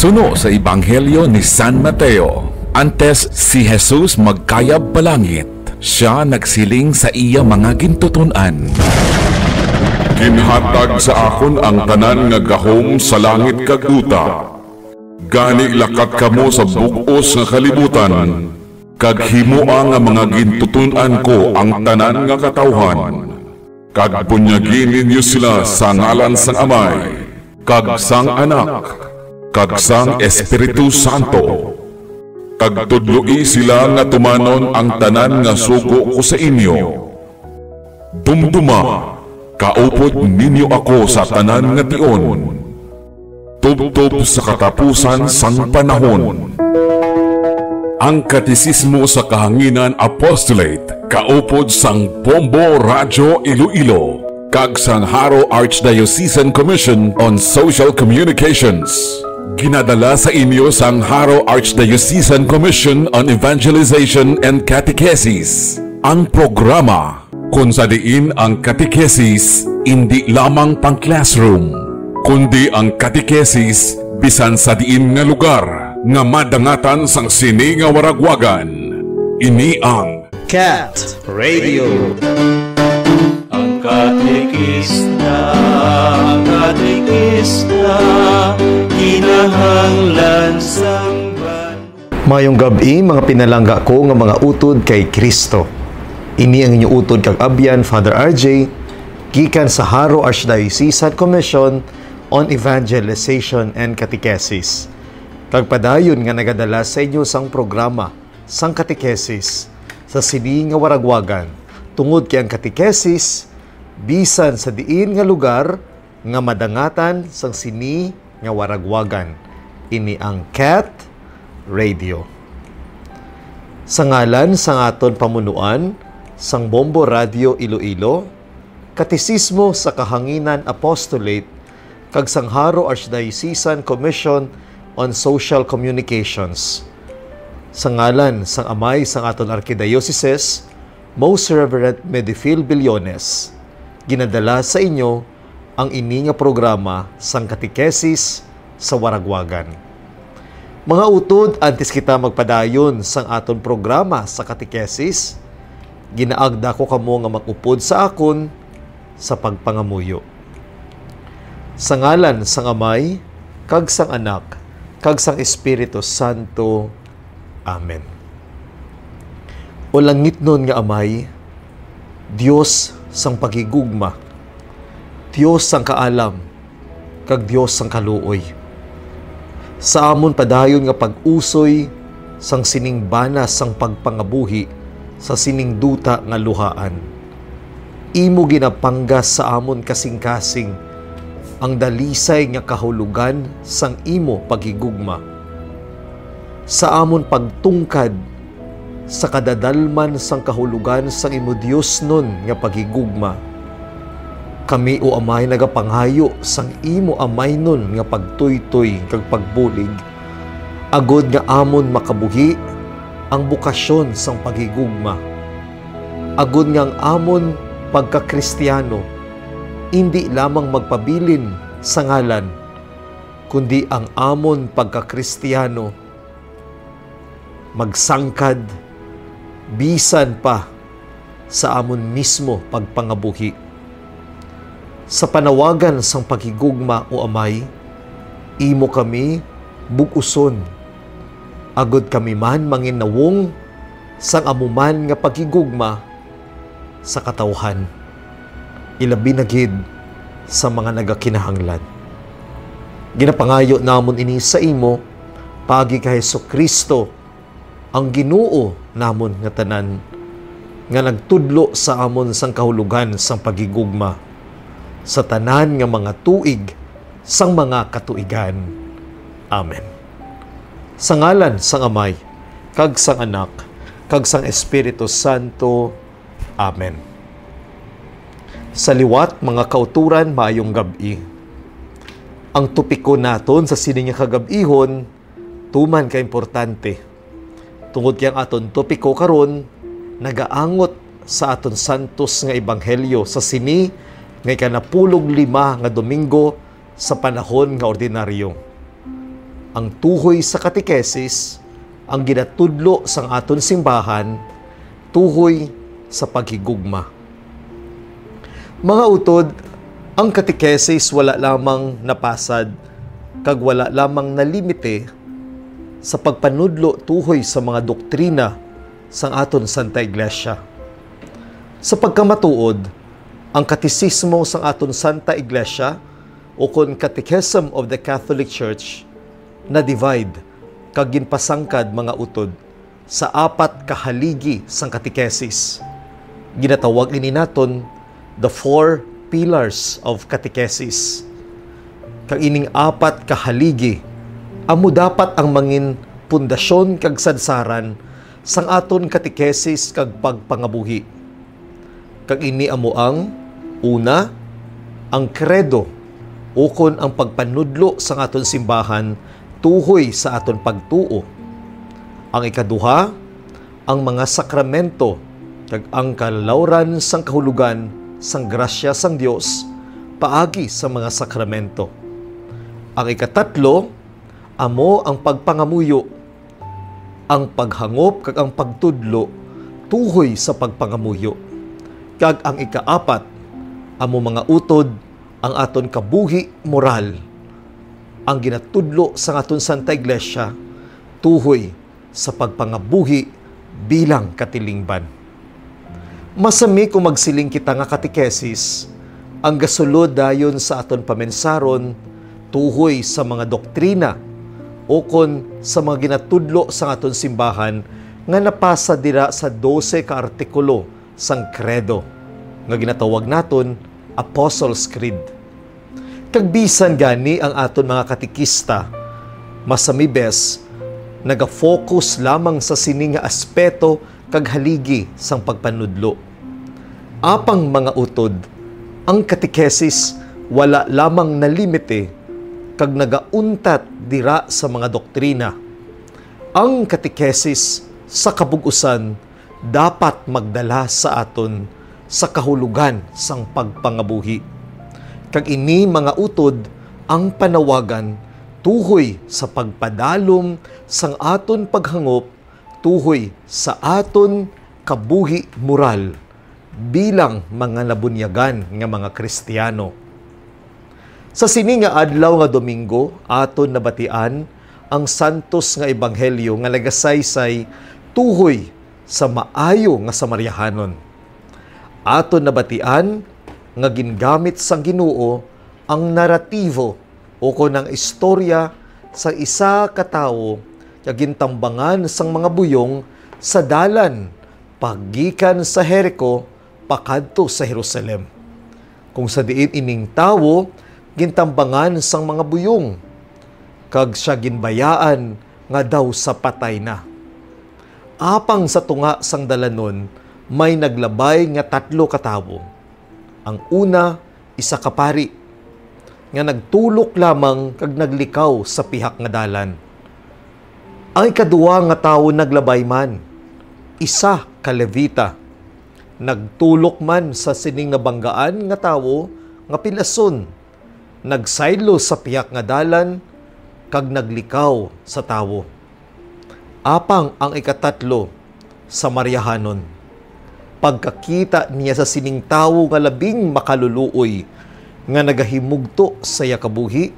Suno sa Ebanghelyo ni San Mateo. Antes si Jesus magkayab balangit, siya nagsiling sa iya mga gintuton-an. Ginhatag sa akon ang tanan nga gahom sa langit kag duta. Gani lakat kamo sa bug-os nga kalibutan, kag himua nga mga gintuton-an ko ang tanan nga katawhan. Kag bunyagin ninyo sila sa ngalan sang Amay, kag sang Anak, kag sang Espiritu Santo. Kag tudloi sila nga tumanon ang tanan nga sugo ko sa inyo. Dumduma, kaupod ninyo ako sa tanan nga tion, tubtob sa katapusan sang panahon. Ang Katisismo sa Kahanginan Apostolate, kaupod sang Bombo Radio Iloilo, kag sang Haro Archdiocesan Commission on Social Communications. Ginadala sa inyo sang Haro Archdiocesan Commission on Evangelization and Catechesis. Ang programa kung sa diin ang catechesis hindi lamang pang classroom, kundi ang catechesis bisan sa diin nga lugar nga madangatan sang sini nga waragwagan. Ini ang Cat Radio. Ang katekista, kinahanglan sang Mayong gabi, mga pinalangga ko nga mga utod kay Kristo. Ini ang inyong utod kag abyan, Father RJ, gikan sa Haro Archdiocesan Commission on Evangelization and Catechesis. Kag padayon nga nagadala sa inyo sang programa sang catechesis sa sini nga waragwagan, tungod kay ang catechesis bisan sa diin nga lugar nga madangatan sang sini nga waragwagan. Ini ang Cat Radio. Sa ngalan sang aton pamunuan sang Bombo Radio Iloilo, Katisismo sa Kahanginan Apostolate, kag sang Haro Archdiocesan Commission on Social Communications. Sa ngalan sang Amay sang aton Archdiocese, Most Reverend Medifil Billones, ginadala sa inyo ang ini nga programa sang katekesis sa waragwagan. Mga utod, antes kita magpadayon sang aton programa sa katekesis, ginaagda ko kamo nga mag-upod sa akon sa pagpangamuyo. Sa ngalan sang Amay, kag sang Anak, kag sang Espiritu Santo. Amen. O langit nun nga Amay, Diyos sang pagigugma, Diyos sang kaalam, kag Diyos sang kaluoy. Sa amon padayon nga pag-usoy sang sining banas sang pagpangabuhi sa sining duta nga luhaan. Imo ginapanggas sa amon kasing-kasing ang dalisay nga kahulugan sang imo pagigugma. Sa amon pagtungkad sa kadadalman sang kahulugan sang imo Dios nun nga pagigugma, kami o Amay nagapanghayo sang imo Amay nun nga pagtuytoy kag pagbulig, agod nga amon makabuhi ang bukasyon sang pagigugma, agod nga ang amon pagkakristiyano hindi lamang magpabilin sa ngalan, kundi ang amon pagkakristiyano magsangkad bisan pa sa amon mismo pagpangabuhi. Sa panawagan sang pagigugma o Amay, imo kami bukuson, agod kami man manginawong sang amuman nga pagigugma sa katawhan, ilabi na gid sa mga nagakinahanglan. Ginapangayo namon ini sa imo pagi kay Jesucristo, ang Ginoo namon nga tanan, nga nagtudlo sa amon sang kahulugan sang pagigugma sa tanan nga mga tuig sang mga katuigan. Amen. Sa ngalan sang Amay, kag sang Anak, kag sang Espiritu Santo. Amen. Sa liwat mga kauturan, maayong gabi. Ang tupiko naton sa sining nga kagabihon, tuman ka importante. Tungod kayang aton topiko karon, nagaangot sa aton santos nga ebanghelyo sa sini nga ikanapulog 5 nga Domingo sa panahon nga ordinaryo. ang tuhoy sa katekesis, ang ginatudlo sang aton simbahan, tuhoy sa paghigugma. Mga utod, ang katekesis wala lamang napasad, kag wala lamang nalimite sa pagpanudlo tuhoy sa mga doktrina sang aton Santa Iglesia. Sa pagkamatuod, ang katesismo sang aton Santa Iglesia o kon Catechism of the Catholic Church na divide kag ginpasangkad mga utod sa 4 kahaligi sang katekesis. Ginatawag ini naton the 4 pillars of catechesis. Kag ining 4 kahaligi amo dapat ang mangin pundasyon kag sadsaran sang aton katekesis kag pagpangabuhi. Kag ini amo ang una, ang kredo ukon ang pagpanudlo sang aton simbahan tuhoy sa aton pagtuo. Ang ikaduha, ang mga sakramento kag ang kalawran sang kahulugan sang grasya sang Dios paagi sa mga sakramento. Ang ikatatlo, amo ang pagpangamuyo, ang paghangop kag ang pagtudlo tuhoy sa pagpangamuyo. Kag ang ikaapat, amo mga utod ang aton kabuhi moral, ang ginatudlo sa aton Santa Iglesia tuhoy sa pagpangabuhi bilang katilingban. Masami kung magsiling kita nga katekesis, ang gasulod dayon sa aton pamensaron tuhoy sa mga doktrina o kon sa mga ginatudlo sa aton simbahan nga napasa dira sa 12 ka artikulo sang kredo nga ginatawag naton Apostles' Creed. Kag bisan gani ang aton mga katekista, masami bes naga-focus lamang sa sini nga aspeto kag haligi sang pagpanudlo. Apang mga utod, ang katekesis wala lamang na limite kag nagauntat dira sa mga doktrina. Ang katekesis sa kabug-usan dapat magdala sa aton sa kahulugan sang pagpangabuhi. Kag ini mga utod ang panawagan tuhoy sa pagpadalom sang aton paghangop tuhoy sa aton kabuhi moral bilang mga nabunyagan nga mga Kristiyano. Sa sini nga adlaw nga Domingo, aton nabatian ang santos nga ebanghelyo nga nagasaysay tuhoy sa maayo nga Samaryahanon. Aton nabatian nga gingamit sang Ginoo ang naratibo o konang istorya sa isa ka tawo nga gintambangan sang mga buyong sa dalan paggikan sa Jericho pakadto sa Jerusalem. Kung sa diin ining tawo gintambangan sang mga buyong kag siya ginbayaan nga daw sa patay na. Apang sa tunga sang dalanon may naglabay nga 3 ka tawo. Ang una, isa ka pari nga nagtulok lamang kag naglikaw sa pihak nga dalan. Ang ikaduwa nga tawo naglabay man, isa ka Levita. Nagtulok man sa sining nabanggaan nga tawo nga pilason, nagsaylo sa pihak nga dalan kag naglikaw sa tawo. Apang ang ikatatlo, Samaryahanon. Pagkakita niya sa sining tawo nga labing makaluluoy nga nagahimugto sa yakabuhi,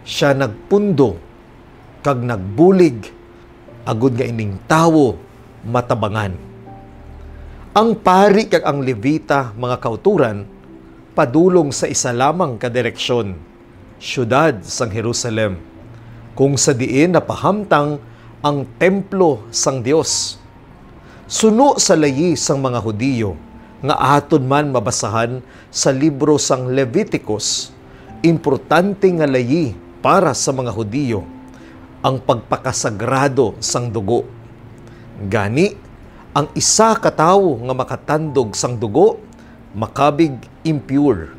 siya nagpundo kag nagbulig agud nga ining tawo matabangan. Ang pari kag ang Levita, mga kauturan, padulong sa isa lamang ka direksyon, syudad sang Jerusalem, kung sa diin napahamtang ang templo sang Dios. Suno sa layi sang mga Hudiyo, nga aton man mabasahan sa libro sang Leviticus, importante nga layi para sa mga Hudiyo, ang pagpakasagrado sang dugo. Gani, ang isa ka tawo nga makatandog sang dugo, makabig impure,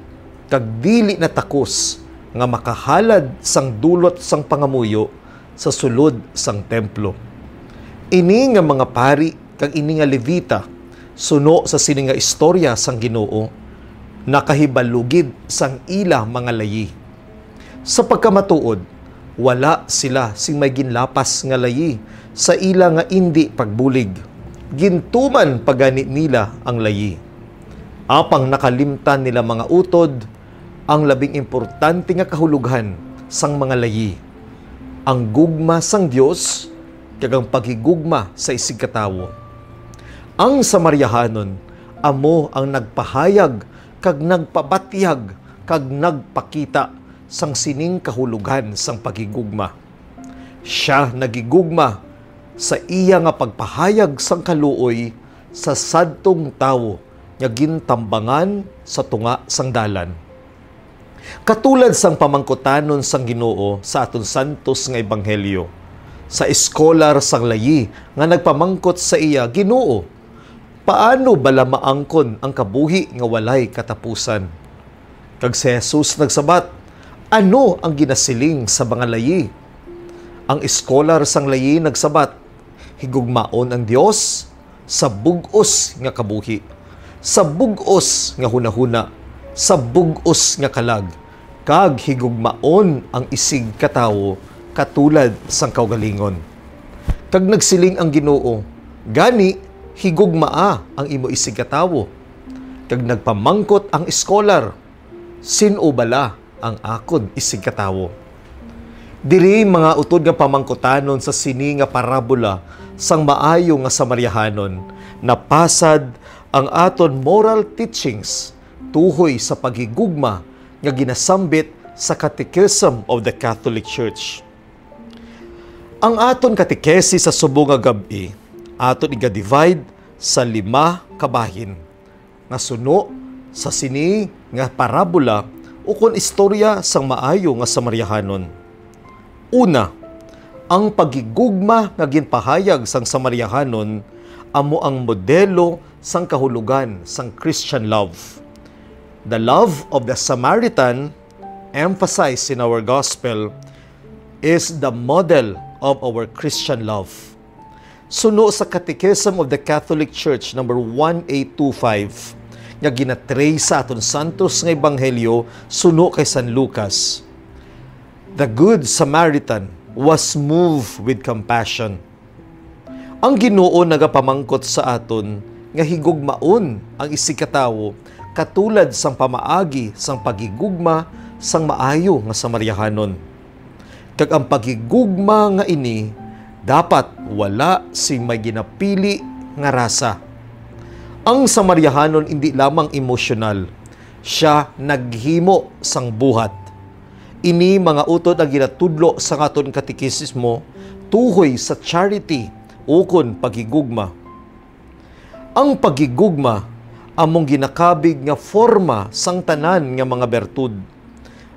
kag dili na takos nga makahalad sang dulot sang pangamuyo sa sulod sang templo. Ini nga mga pari kag ini nga Levita, suno sa sini nga istorya sang Ginoo, nakahibalugid sang ila mga layi. Sa pagkamatuod, Wala sila sing may ginlapas nga layi sa ila nga indi pagbulig. Gintuman pagani nila ang layi. Apang nakalimtan nila mga utod ang labing importante nga kahulugan sang mga layi. Ang gugma sang Dios kag ang pagigugma sa isig katawo. Ang Samaryahanon amo ang nagpahayag kag nagpabatyag kag nagpakita sang sining kahulugan sang pagigugma. Siya nagigugma sa iya nga pagpahayag sang kaluoy sa sadtong tawo nga gintambangan sa tunga sang dalan. Katulad sang pamangkutanon sang Ginoo sa aton santos nga ebanghelyo, sa eskolar sang layi nga nagpamangkot sa iya, Ginoo, paano bala maangkon ang kabuhi nga walay katapusan? Kag si Jesus nagsabat, ano ang ginasiling sa mga layi? Ang eskolar sang layi nagsabat, higugmaon ang Dios sa bug-os nga kabuhi, sa bug-os nga hunahuna, sa bug-os nga kalag, kag higugmaon ang isig katawo katulad sang kaugalingon. Kag nagsiling ang Ginoo, gani higugmaa ang imo isig katawo. Kag nagpamangkot ang eskolar, sino bala ang akon isig katawo? Diri mga utod nga pamangkutanon sa sini nga parabola sang maayo nga Samaryahanon, napasad ang aton moral teachings tuhoy sa pagigugma nga ginasambit sa Catechism of the Catholic Church. Ang aton katekesi sa subong nga gabi, aton iga-divide sa 5 kabahin nga suno sa sini nga parabola ukon istorya sang maayo nga Samaryahanon. Una, ang pagigugma nga ginpahayag sang Samaryahanon amo ang modelo sang kahulugan sang Christian love. The love of the Samaritan, emphasized in our gospel, is the model of our Christian love. Suno sa Catechism of the Catholic Church number 1825 nga ginatray sa aton santos nga ebanghelyo suno kay San Lucas. The Good Samaritan was moved with compassion. Ang Ginoo nagapamangkot sa aton nga higugmaon ang isig katawo katulad sang pamaagi sang pagigugma sang maayo nga Samaryahanon. Kag ang pagigugma nga ini dapat wala sing may ginapili nga rasa. Ang Samaryahanon hindi lamang emosyonal, siya naghimo sang buhat. Ini mga utod ang ginatudlo sa aton katekismo tuhoy sa charity ukon pagigugma. Ang pagigugma among ginakabig nga forma sang tanan nga mga bertud.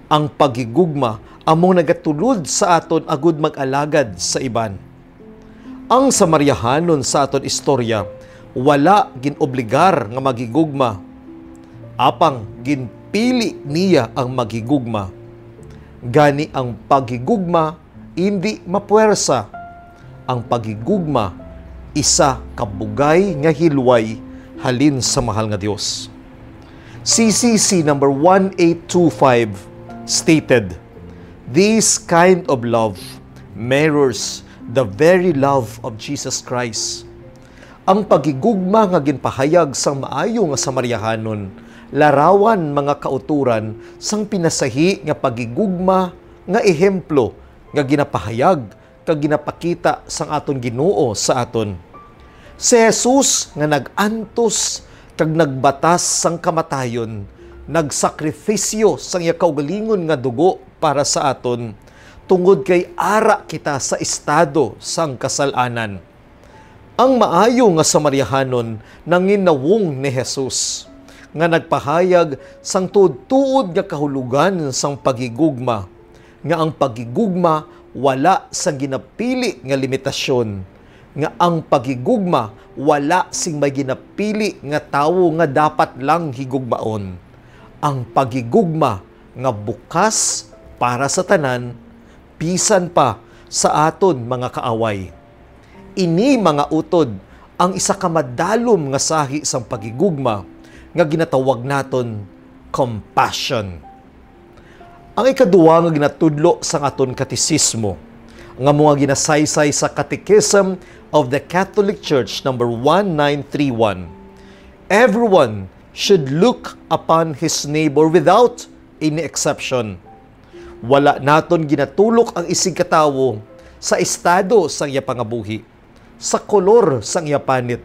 Ang pagigugma among nagatulod sa aton agud mag-alagad sa iban. Ang Samaryahanon sa aton istorya wala ginobligar nga magigugma, apang ginpili niya ang magigugma. Gani ang pagigugma hindi mapuwersa. Ang pagigugma isa kabugay nga hilway halin sa mahal nga Dios. CCC number 1825 stated, "This kind of love mirrors the very love of Jesus Christ." Ang pagigugma nga ginpahayag sang maayo nga Samaryahanon, larawan mga kauturan sang pinasahi nga pagigugma nga ehemplo nga ginapahayag kag ginapakita sang aton Ginoo sa aton. Si Jesus nga nag-antos kag nagbatas sang kamatayon, nagsakripisyo sang iya kaugalingon nga dugo para sa aton, tungod kay ara kita sa estado sang kasalanan. Ang maayo nga Samaryahanon nanginawong ni Jesus, nga nagpahayag sang tuod-tuod nga kahulugan sang pagigugma, nga ang pagigugma wala sang ginapili nga limitasyon, nga ang pagigugma wala sing may ginapili nga tawo nga dapat lang higugmaon. Ang pagigugma nga bukas para sa tanan, bisan pa sa aton mga kaaway. Ini mga utod ang isa ka madalom nga sahi sang pagigugma nga ginatawag naton compassion. Ang ikaduwa nga ginatudlo sa aton katisismo, nga mga ginasaysay sa Catechism of the Catholic Church number 1931. Everyone should look upon his neighbor without any exception. Wala naton ginatulok ang isig katawo sa estado sa iya pangabuhi, sa kolor sa iya panit,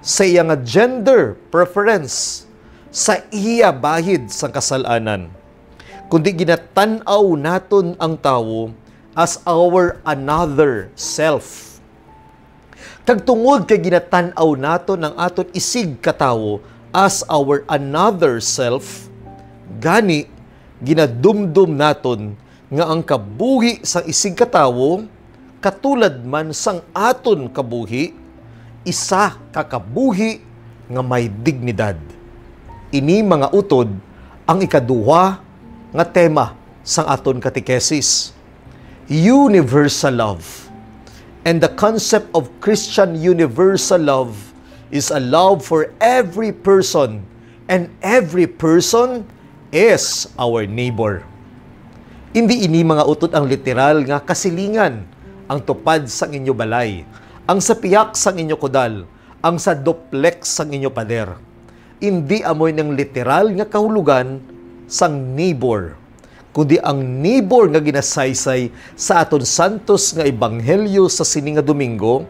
sa iya nga gender preference, sa iya bahid sa kasalanan. Kundi ginatanaw naton ang tawo as our another self. Kag tungod kay ginatanaw naton ang aton isig katawo as our another self, gani ginadumdum naton nga ang kabuhi sa isig katawo katulad man sang aton kabuhi, isa ka kabuhi nga may dignidad. Ini mga utod ang ikaduha nga tema sang aton katekesis. Universal love. And the concept of Christian universal love is a love for every person, and every person is our neighbor. Hindi ini mga utod ang literal nga kasilingan, ang tupad sang inyo balay, ang sa piyak sang inyo kudal, ang sa duplex sang inyo pader. Hindi amoy ng literal nga kahulugan sang neighbor, kundi ang neighbor nga ginasaysay sa aton santos nga ebanghelyo sa sini nga Domingo,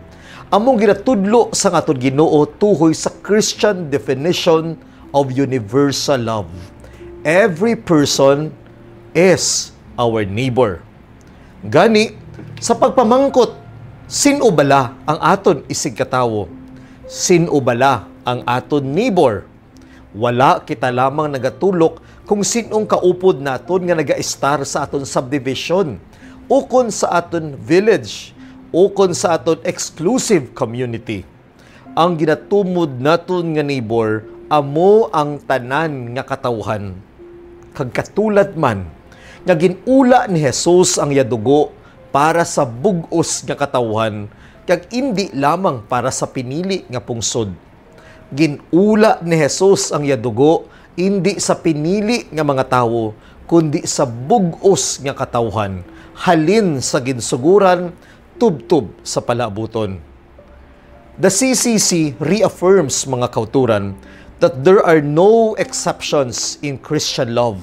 among ginatudlo sa aton Ginoo tuhoy sa Christian definition of universal love. Every person is our neighbor. Gani, sa pagpamangkot, sino bala ang aton isig katawo? Sino bala ang aton neighbor? Wala kita lamang nagatulok kung sinong kaupod naton nga naga-star sa aton subdivision, ukon sa aton village, ukon sa aton exclusive community. Ang ginatumod naton nga neighbor, amo ang tanan nga katawhan. Kag katulad man, nga ginula ni Jesus ang yadugo para sa bug-os nga katawhan, kag indi lamang para sa pinili nga pungsod. Ginula ni Jesus ang yadugo hindi sa pinili nga mga tawo, kundi sa bug-os nga katawhan, halin sa ginsuguran, tubtub sa palabuton. The CCC reaffirms, mga kauturan, that there are no exceptions in Christian love.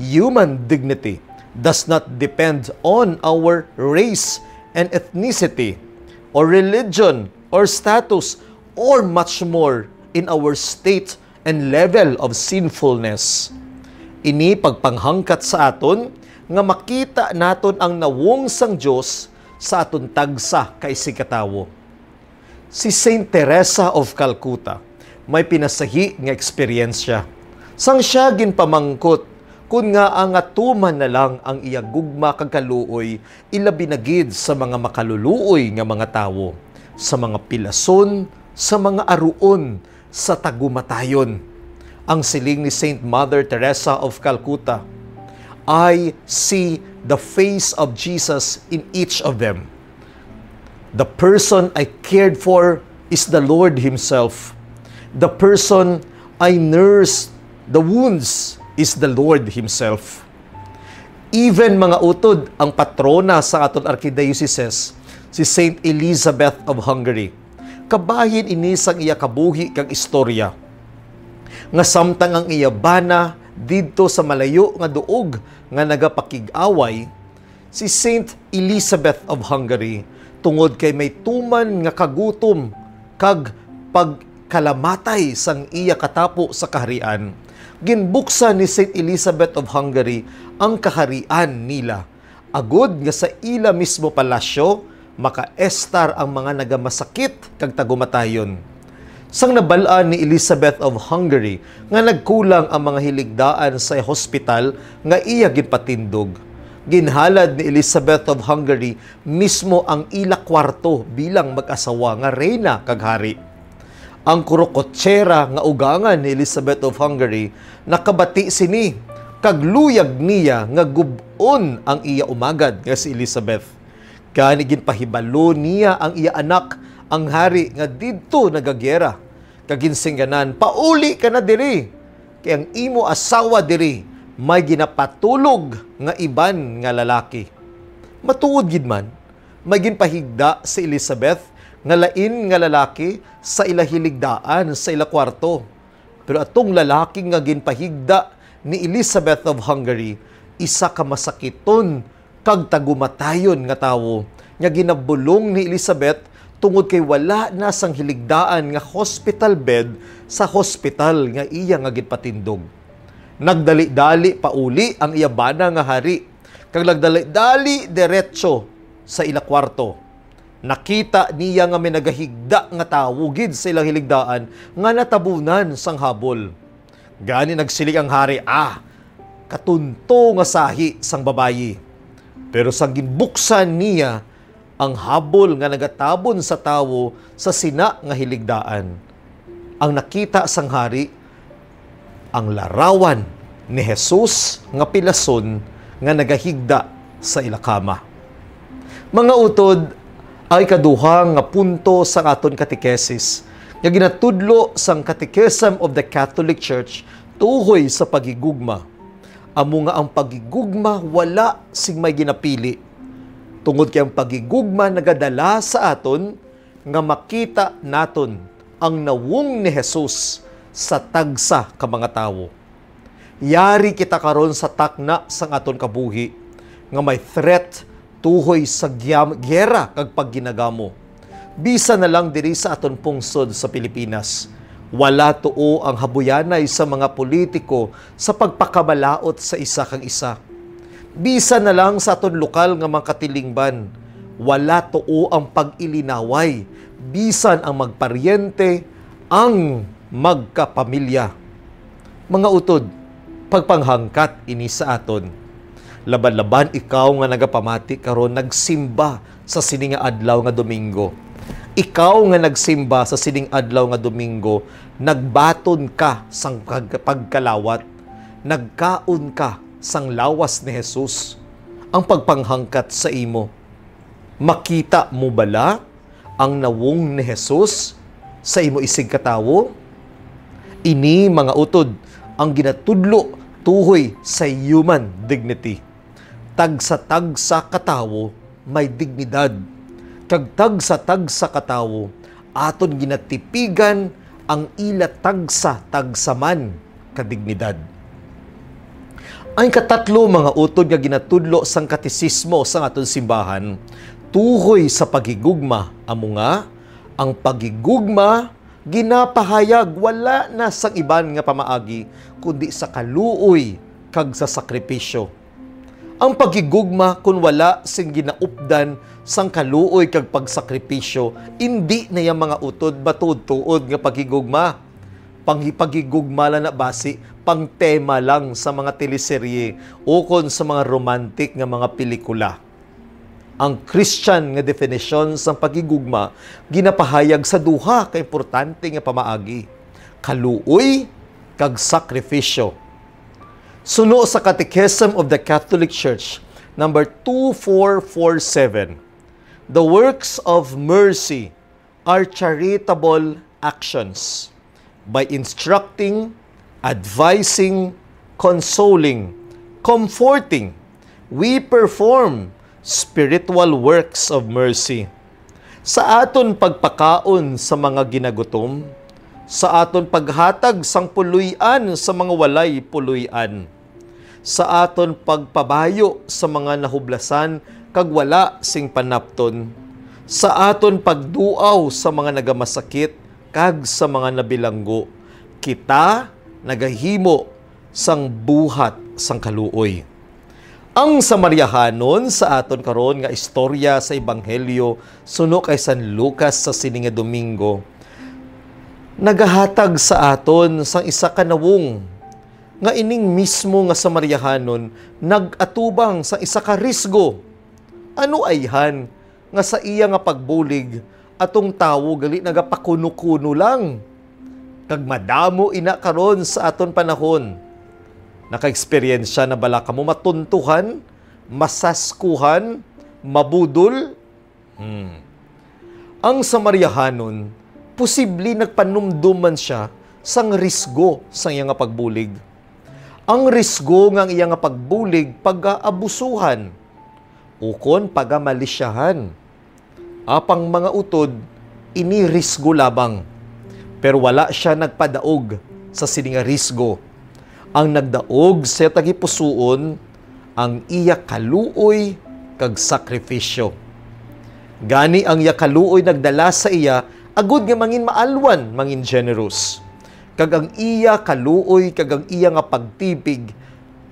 Human dignity does not depend on our race and ethnicity, or religion, or status, or much more in our state and level of sinfulness. Ini pagpanghangkat sa aton nga makita naton ang nawong sang Dios sa aton tagsa kay sikatawo. Si Saint Teresa of Calcutta may pinasahi nga eksperyensya. Sang siya ginpamangkot kun nga ang atuman na lang ang iya gugma kag kaluoy ilabi na gid sa mga makaluluoy nga mga tawo, sa mga pilason, sa mga aruon, sa tagumatayon. Ang siling ni Saint Mother Teresa of Calcutta, I see the face of Jesus in each of them. The person I cared for is the Lord Himself. The person I nursed the wounds is the Lord Himself. Even mga utod, ang patrona sa aton archdiocese, si Saint Elizabeth of Hungary, kabahin inisang iya kabuhi kag istorya. Nga samtang ang iya bana didto sa malayo nga duog nga nagapakig-away, si Saint Elizabeth of Hungary tungod kay may tuman nga kagutom kag pagkalamatay sang iya katapo sa kaharian, ginbuksan ni Saint Elizabeth of Hungary ang kaharian nila. Agud nga sa ila mismo palasyo, maka-estar ang mga nagamasakit kag tagumatayon. Sang nabalaan ni Elizabeth of Hungary nga nagkulang ang mga hiligdaan sa hospital nga iya ginpatindog, ginhalad ni Elizabeth of Hungary mismo ang ila kwarto bilang mag-asawa nga reyna kag hari. Ang kurokotsera nga ugangan ni Elizabeth of Hungary nakabati sini kag luyag niya nga gub-on ang iya umagad nga si Elizabeth. Kani ginpahibalo niya ang iya anak, ang hari nga didto nagagyera. Kag ginsingganan, pauli ka na diri, kay ang imo asawa diri may ginapatulog nga iban nga lalaki. Matuod gid man, may ginpahigda si Elizabeth nga lain nga lalaki sa ila hiligdaan sa ila kwarto. Pero atong lalaki nga ginpahigda ni Elizabeth of Hungary, isa ka masakiton kag tagumatayon nga tawo nga ginabulong ni Elizabeth tungod kay wala na sang hiligdaan nga hospital bed sa hospital nga iya nga ginpatindog. Nagdali-dali pauli ang iya bana nga hari, kag nagdali-dali diretso sa ila kwarto. Nakita niya nga may nagahigda nga tawo gid sa ilang hiligdaan nga natabunan sang habol. Gani nagsilig ang hari, katunto nga sahi sang babayi. Pero sang ginbuksan niya ang habol nga nagatabon sa tawo sa sina nga hiligdaan, ang nakita sang hari ang larawan ni Jesus nga pilason nga nagahigda sa ilakama. Mga utod, ay kaduha nga punto sa aton katekesis nga ginatudlo sang Catechism of the Catholic Church tuhoy sa pagigugma. Amo nga ang pagigugma wala sing may ginapili. Tungod kay ang pagigugma nagadala sa aton nga makita naton ang nawong ni Jesus sa tagsa ka mga tawo. Yari kita karon sa takna sang aton kabuhi nga may threat tuhoy sa gyera kag pagginagamo. Bisa na lang diri sa aton pungsod sa Pilipinas. Wala tuo ang habuyanay sa mga politiko sa pagpakabalaot sa isa kang isa. Bisa na lang sa aton lokal nga mga katilingban, wala tuo ang pag-ilinaway, bisan ang magparyente, ang magkapamilya. Mga utod, pagpanghangkat ini sa aton. Laban-laban ikaw nga nagapamati karon nagsimba sa sining adlaw nga Domingo. Ikaw nga nagsimba sa sining adlaw nga Domingo, nagbaton ka sang pagkalawat, nagkaon ka sang lawas ni Jesus, ang pagpanghangkat sa imo. Makita mo bala ang nawong ni Jesus sa imo isig katawo? Ini mga utod ang ginatudlo tuhoy sa human dignity. Tagsa-tagsa katawo may dignidad. Kag tagsa-tagsa katawo aton ginatipigan ang ila tagsa-tagsaman kadignidad. Ang katatlo mga utod nga ginatudlo sang katisismo sang aton simbahan tuhoy sa pagigugma, amo nga ang pagigugma ginapahayag wala na sang iban nga pamaagi kundi sa kaluoy kag sa sakripisyo. Ang pagigugma kun wala sing ginaupdan sang kaluoy kag pagsakripisyo, hindi na yang mga utod batud-tuod nga pagigugma. Pagigugma lang na basi, pang tema lang sa mga teleserye o kon sa mga romantic nga mga pelikula. Ang Christian nga definition sa pagigugma ginapahayag sa duha ka importante nga pamaagi: kaluoy kag sakripisyo. Suno sa Catechism of the Catholic Church, number 2447, the works of mercy are charitable actions. By instructing, advising, consoling, comforting, we perform spiritual works of mercy. Sa aton pagpakaon sa mga ginagutom, sa aton paghatag sang puluyan sa mga walay puluyan, sa aton pagpabayo sa mga nahublasan kag wala sing panapton, sa aton pagduaw sa mga nagamasakit kag sa mga nabilanggo, kita nagahimo sang buhat sang kaluoy. Ang Samaryahanon sa aton karon nga istorya sa Ebanghelyo suno kay San Lucas sa sining nga Domingo, nagahatag sa aton sang isa ka nawong nga ining mismo nga Samaryahanon nagatubang sa isa ka risgo. Ano ayhan nga sa iya nga pagbulig atong tawo gali nagapakuno-kuno lang. Kag madamo ina karon sa aton panahon. Naka-experience na bala ka mo matuntuhan, masaskuhan, mabudol? Ang Samaryahanon, posible nagpanumduman siya sang risgo sa iya nga pagbulig. Ang risgo ng iyang pagbulig, pag-aabusuhan, ukon pag-amalisyahan. Apang mga utod, ini risgo labang. Pero wala siya nagpadaog sa sininga risgo. Ang nagdaog sa tagipusoon, ang iya kaluoy kag sakripisyo. Gani ang iya kaluoy nagdala sa iya, agud nga mangin maalwan, mangin generous. Kag ang iya kaluoy, kag ang iya nga pagtipig,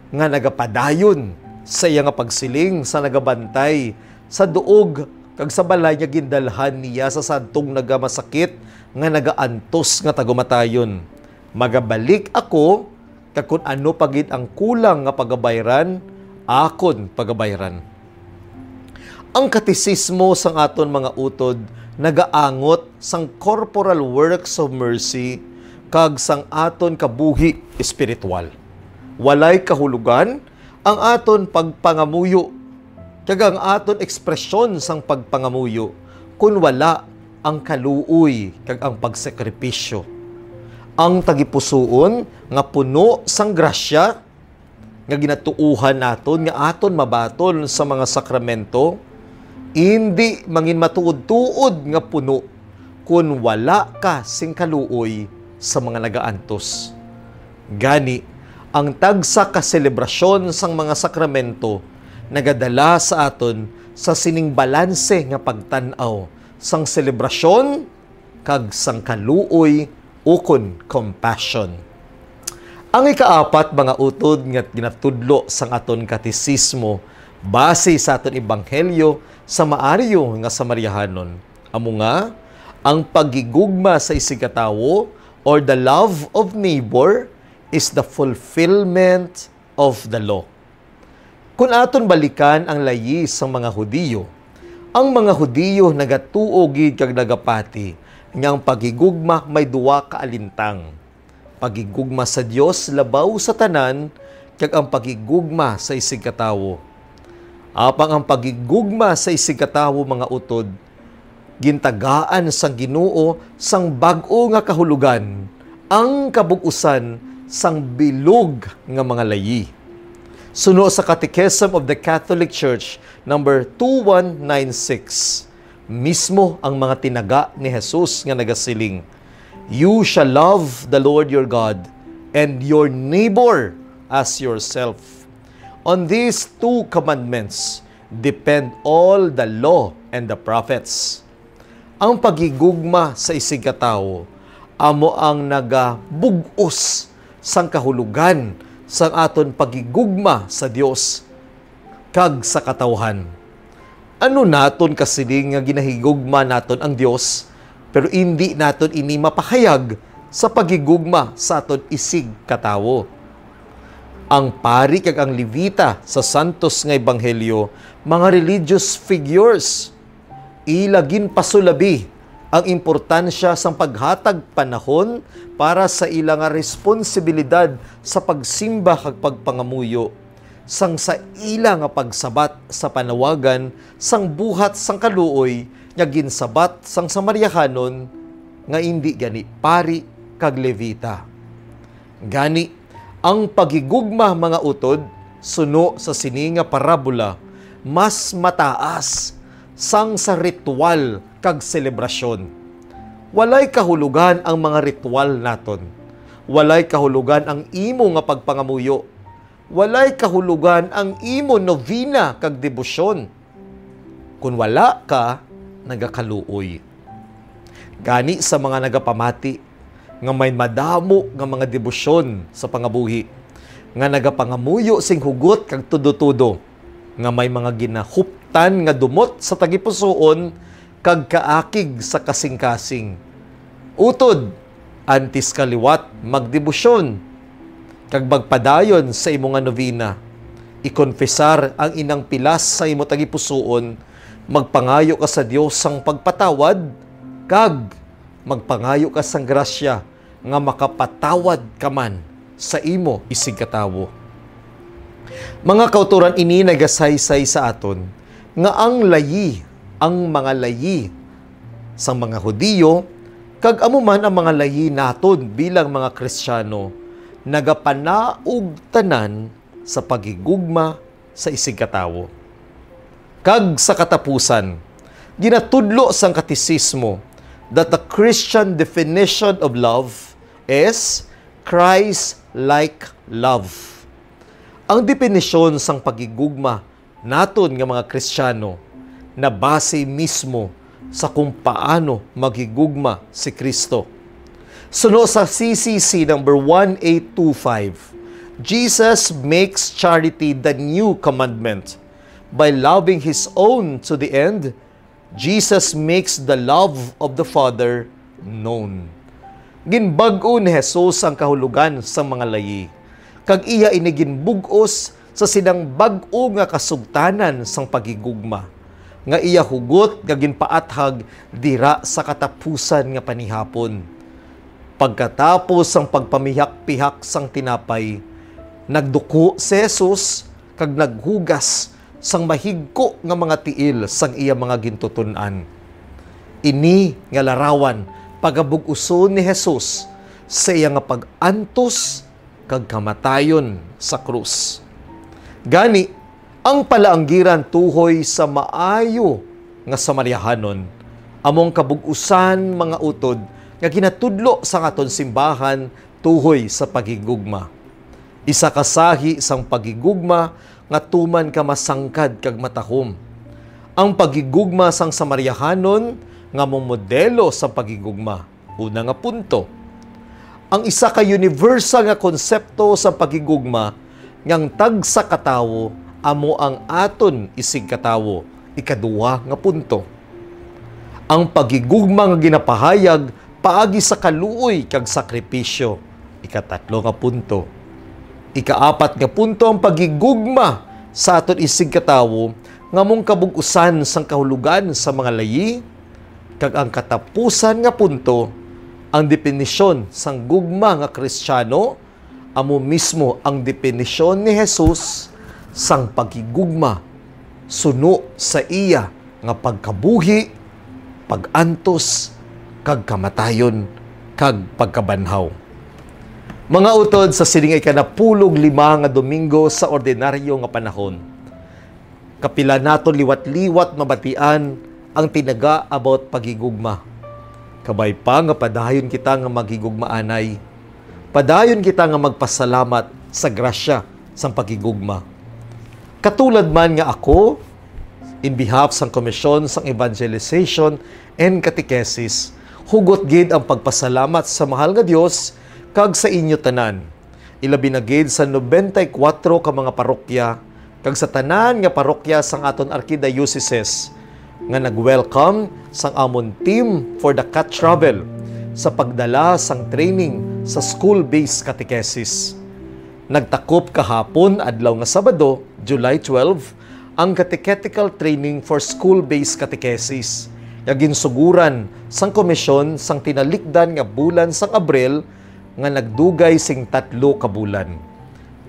nga nagapadayon sa iya nga pagsiling, sa nagabantay, sa duog, kag sa balay niya gindalhan niya sa sadtong nagamasakit, nga nagaantos nga tagumatayon. Magabalik ako, kag kung ano pagid ang kulang nga pagabayran, akon pagabayran. Ang katisismo sang aton mga utod, nagaangot sang corporal works of mercy, kag sang aton kabuhi espiritual. Walay kahulugan ang aton pagpangamuyo, kag ang aton ekspresyon sang pagpangamuyo, kun wala ang kaluoy kag ang pagsakripisyo. Ang tagipusoon nga puno sang grasya, nga ginatuuhan naton, nga aton mabaton sa mga sakramento, hindi mangin matuod-tuod nga puno, kun wala ka sing kaluoy sa mga nagaantos. Gani, ang tagsa ka selebrasyon sang mga sakramento nagadala sa aton sa sining balanse nga pagtan-aw sang selebrasyon kag sang kaluoy ukon compassion. Ang ikaapat mga utod nga ginatudlo sang aton katisismo base sa aton ebanghelyo sa Maaryo nga Samariahanon, amo nga ang pagigugma sa isigatawo or the love of neighbor is the fulfillment of the law. Kung aton balikan ang layi sa mga Hudiyo, ang mga Hudiyo nagatuogid kag nagapati nga ang pagigugma may duwa ka alintang. Pagigugma sa Dios labaw sa tanan kag ang pagigugma sa isigatawo. Apang ang pagigugma sa isigatawo mga utod, gintagaan sang Ginoo sang bag-o nga kahulugan, ang kabug-usan sang bilog nga mga layi. Suno sa Catechism of the Catholic Church number 2196, mismo ang mga tinaga ni Jesus nga nagasiling, "You shall love the Lord your God and your neighbor as yourself. On these two commandments depend all the law and the prophets." Ang pagigugma sa isigatawo, amo ang nagabugos sang kahulugan sang aton pagigugma sa Dios kag sa katawhan. Ano naton kasiling nga ginahigugma naton ang Dios, pero hindi naton ini mapahayag sa pagigugma sa aton isig katawo. Ang pari kag ang levita sa santos nga ebanghelyo, mga religious figures, ilagin pasulabi ang importansya sang paghatag panahon para sa ilang responsibilidad sa pagsimba kag pagpangamuyo, sang sa ilang pagsabat sa panawagan sang buhat sang kaluoy nga ginsabat sang Samariahanon nga hindi gani pari kag levita. Gani ang pagigugma mga utod suno sa sininga parabola mas mataas sang sa ritual kag selebrasyon. Walay kahulugan ang mga ritual naton. Walay kahulugan ang imo nga pagpangamuyo. Walay kahulugan ang imo novena kag debosyon. Kung wala ka, nagakaluoy. Gani sa mga nagapamati, nga may madamo nga mga debosyon sa pangabuhi, nga nagapangamuyo sing hugot kag tudo-tudo, nga may mga ginahuptan nga dumot sa tagipusoon kag kaakig sa kasing-kasing. Utod, antis kaliwat magdebosyon kag magpadayon sa imo nga novena. Ikonfesar ang inang pilas sa imo tagipusoon, magpangayo ka sa Dios sang pagpatawad kag magpangayo ka sang grasya nga makapatawad ka man sa imo isig katawo. Mga kauturan ini nagasaysay sa aton nga ang mga layi sang mga Hudiyo kag amuman ang mga layi naton bilang mga Kristiyano nagapanaog tanan sa pagigugma sa isig katawo. Kag sa katapusan, ginatudlo sang katisismo that the Christian definition of love is Christ-like love. Ang definisyon sang pagigugma naton nga mga Kristiyano na base mismo sa kung paano magigugma si Kristo. Suno sa CCC number 1825, Jesus makes charity the new commandment. By loving His own to the end, Jesus makes the love of the Father known. Ginbag-o ni Jesus ang kahulugan sa mga layi. Kag iya iniginbugos sa sinang bag-o nga kasugtanan sang pagigugma. Nga iya hugot nga ginpaathag dira sa katapusan nga panihapon. Pagkatapos ang pagpamihak-pihak sang tinapay, nagduko si Jesus kag naghugas sang mahigko nga mga tiil sang iya mga gintutunan. Ini nga larawan pagabuguson ni Jesus sa iya nga pag-antos kag kamatayon sa krus. Gani, ang palaanggiran tuhoy sa maayo nga Samaryahanon, among kabugusan mga utod nga ginatudlo sa aton simbahan tuhoy sa pagigugma. Isa kasahi sang pagigugma nga tuman ka masangkad kag matahom. Ang pagigugma sang Samaryahanon nga mong modelo sa pagigugma. Una nga punto. Ang isa ka universal nga konsepto sa pagigugma ngang tag sa katawo amo ang aton isig katawo. Ikaduha nga punto. Ang pagigugma nga ginapahayag paagi sa kaluoy kag sakripisyo. Ikatatlo nga punto. Ikaapat nga punto ang pagigugma sa aton isig katawo nga mong kabugusan sang kahulugan sa mga layi kag ang katapusan nga punto ang definisyon sang gugma nga Kristiyano amo mismo ang definisyon ni Jesus sang pagigugma suno sa iya nga pagkabuhi, pagantos kag kamatayon kag pagkabanhaw. Mga utod sa silingay kanapulog 5 nga Domingo sa ordinaryo nga panahon. Kapila naton liwat-liwat mabatian ang tinaga about pagigugma. Kabay pa nga padayon kita nga magigugmaanay. Padayon kita nga magpasalamat sa grasya sang pagigugma. Katulad man nga ako, in behalf sang Komisyon sang Evangelization and Catechesis, hugot gid ang pagpasalamat sa mahal nga Dios kag sa inyo tanan. Ilabi na gid sa 94 ka mga parokya kag sa tanan nga parokya sang aton archdiocese nga nag-welcome sang amon team for the Cat Travel sa pagdala sang training sa school-based catechesis. Nagtakop kahapon adlaw nga Sabado, July 12, ang catechetical training for school-based catechesis. Ginsuguran sang komisyon sang tinalikdan nga bulan sang Abril nga nagdugay sing 3 ka bulan.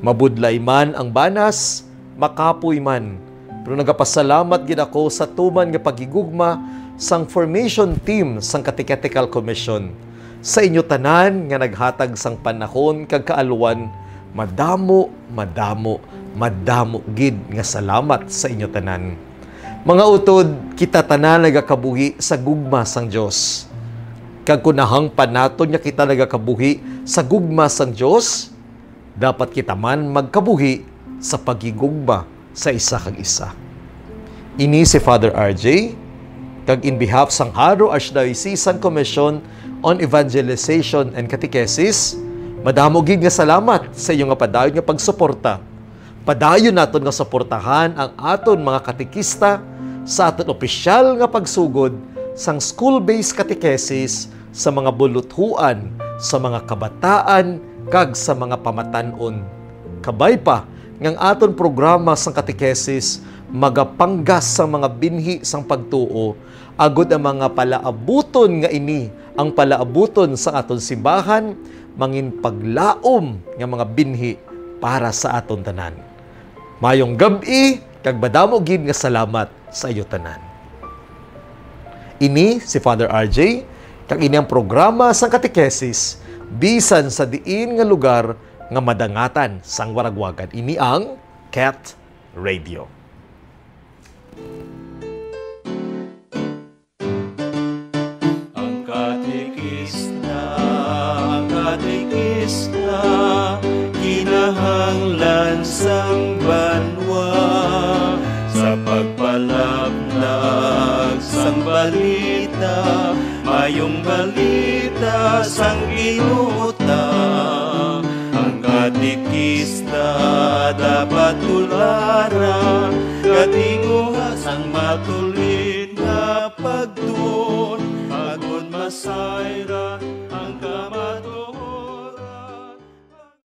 Mabudlay man ang banas, makapoy man. Pero nagapasalamat gid ako sa tuman nga pagigugma sang formation team sang Catechetical Commission. Sa inyo tanan nga naghatag sang panahon kag kaaluwan, madamo gid nga salamat sa inyo tanan. Mga utod, kita tanan nagakabuhi sa gugma sang Dios. Kag kunahang panaton nga kita nagakabuhi sa gugma sang Dios, dapat kita man magkabuhi sa pagigugma sa isa kag isa. Ini si Father RJ, kag in behalf sang Haro Archdiocesan Commission on Evangelization and Catechesis, madamo gid nga salamat sa inyo nga padayon nga pagsuporta. Padayon naton nga suportahan ang aton mga katekista sa aton opisyal nga pagsugod sang school-based catechesis sa mga buluthuan, sa mga kabataan, kag sa mga pamatanon. Kabay pa, ngang aton programa sang catechesis, magapanggas sa mga binhi sang pagtuo, agod ang mga palaabuton nga ini, ang palaabuton sa aton simbahan, mangin paglaom nga mga binhi para sa aton tanan. Mayong gabi, kag madamo gid nga salamat sa iyo tanan. Ini si Father RJ, kag ini ang programa sang catechesis bisan sa diin nga lugar nga madangatan sang waragwagan. Ini ang Cat Radio. Ang katekista, kinahanglan sang banwa sa pagpalaglag sang balita, mayong balita sang ginuta. Ang katekista dapat tulara, katinguha sang matuli